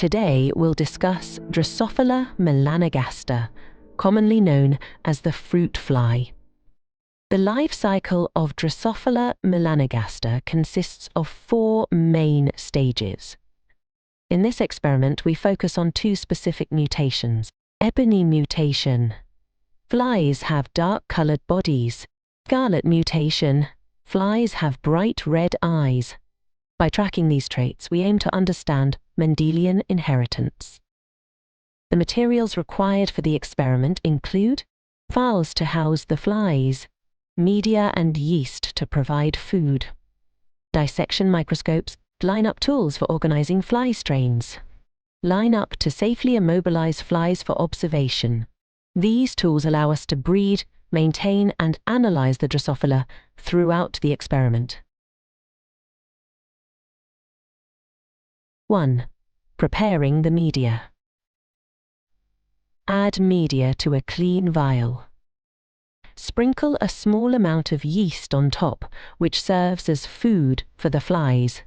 Today we'll discuss Drosophila melanogaster, commonly known as the fruit fly. The life cycle of Drosophila melanogaster consists of 4 main stages. In this experiment, we focus on 2 specific mutations. Ebony mutation. Flies have dark-colored bodies. Scarlet mutation. Flies have bright red eyes. By tracking these traits, we aim to understand Mendelian inheritance. The materials required for the experiment include files to house the flies, media and yeast to provide food, dissection microscopes, line-up tools for organizing fly strains, line-up to safely immobilize flies for observation. These tools allow us to breed, maintain and analyze the Drosophila throughout the experiment. 1. Preparing the media. Add media to a clean vial. Sprinkle a small amount of yeast on top, which serves as food for the flies.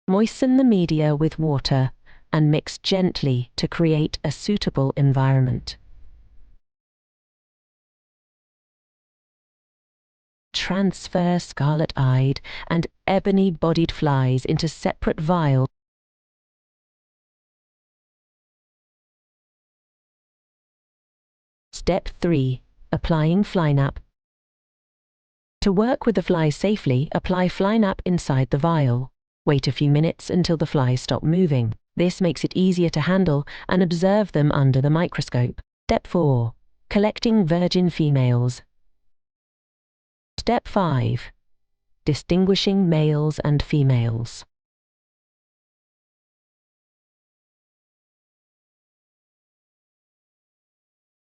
Moisten the media with water and mix gently to create a suitable environment. Transfer scarlet-eyed and ebony-bodied flies into separate vials. Step 3. Applying FlyNap. To work with the flies safely, apply FlyNap inside the vial. Wait a few minutes until the flies stop moving. This makes it easier to handle and observe them under the microscope. Step 4. Collecting virgin females. Step 5. Distinguishing males and females.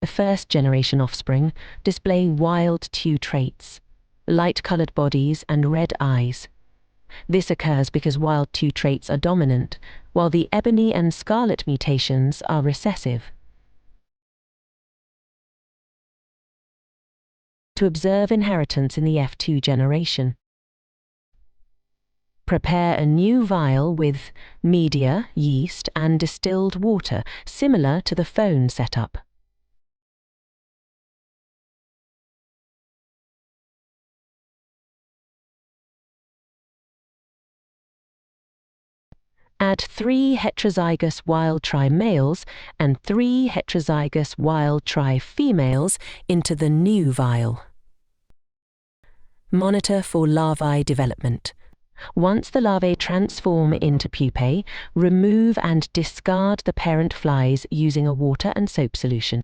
The first-generation offspring display wild 2 traits, light-colored bodies and red eyes. This occurs because wild 2 traits are dominant, while the ebony and scarlet mutations are recessive. To observe inheritance in the F2 generation, prepare a new vial with media, yeast, and distilled water, similar to the phone setup. Add 3 heterozygous wild-tri males and 3 heterozygous wild-tri females into the new vial. Monitor for larvae development. Once the larvae transform into pupae, remove and discard the parent flies using a water and soap solution.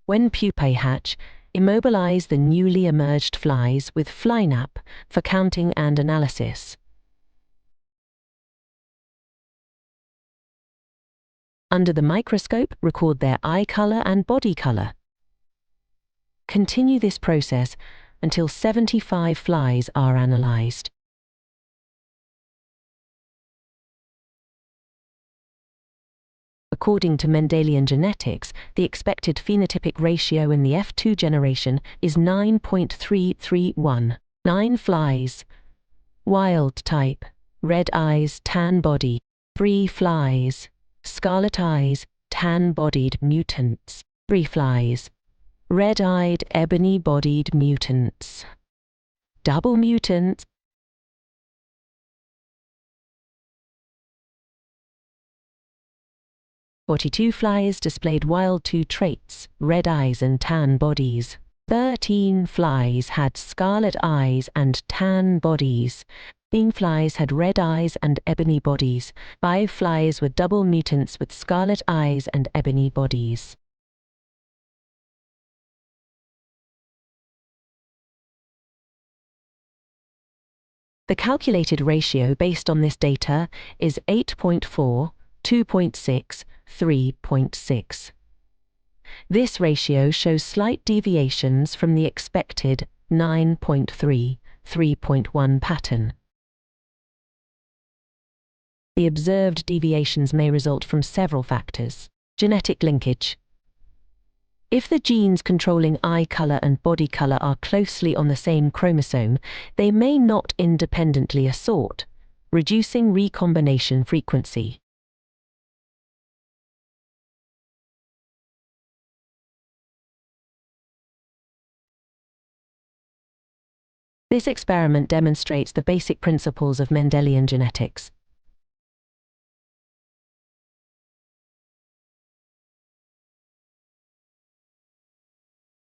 When pupae hatch, immobilize the newly emerged flies with FlyNap for counting and analysis. Under the microscope, record their eye color and body color. Continue this process until 75 flies are analyzed. According to Mendelian genetics, the expected phenotypic ratio in the F2 generation is 9.331. 9 flies. Wild type. Red eyes, tan body. 3 flies. Scarlet eyes, tan-bodied mutants. 3 flies. Red-eyed, ebony-bodied mutants. Double mutants. "42 flies displayed wild 2 traits, red eyes and tan bodies. 13 flies had scarlet eyes and tan bodies. 15 flies had red eyes and ebony bodies. 5 flies were double mutants with scarlet eyes and ebony bodies." The calculated ratio based on this data is 8.4, 2.6, 3.6. This ratio shows slight deviations from the expected 9.3, 3.1 pattern. The observed deviations may result from several factors. Genetic linkage. If the genes controlling eye color and body color are closely on the same chromosome, they may not independently assort, reducing recombination frequency. This experiment demonstrates the basic principles of Mendelian genetics.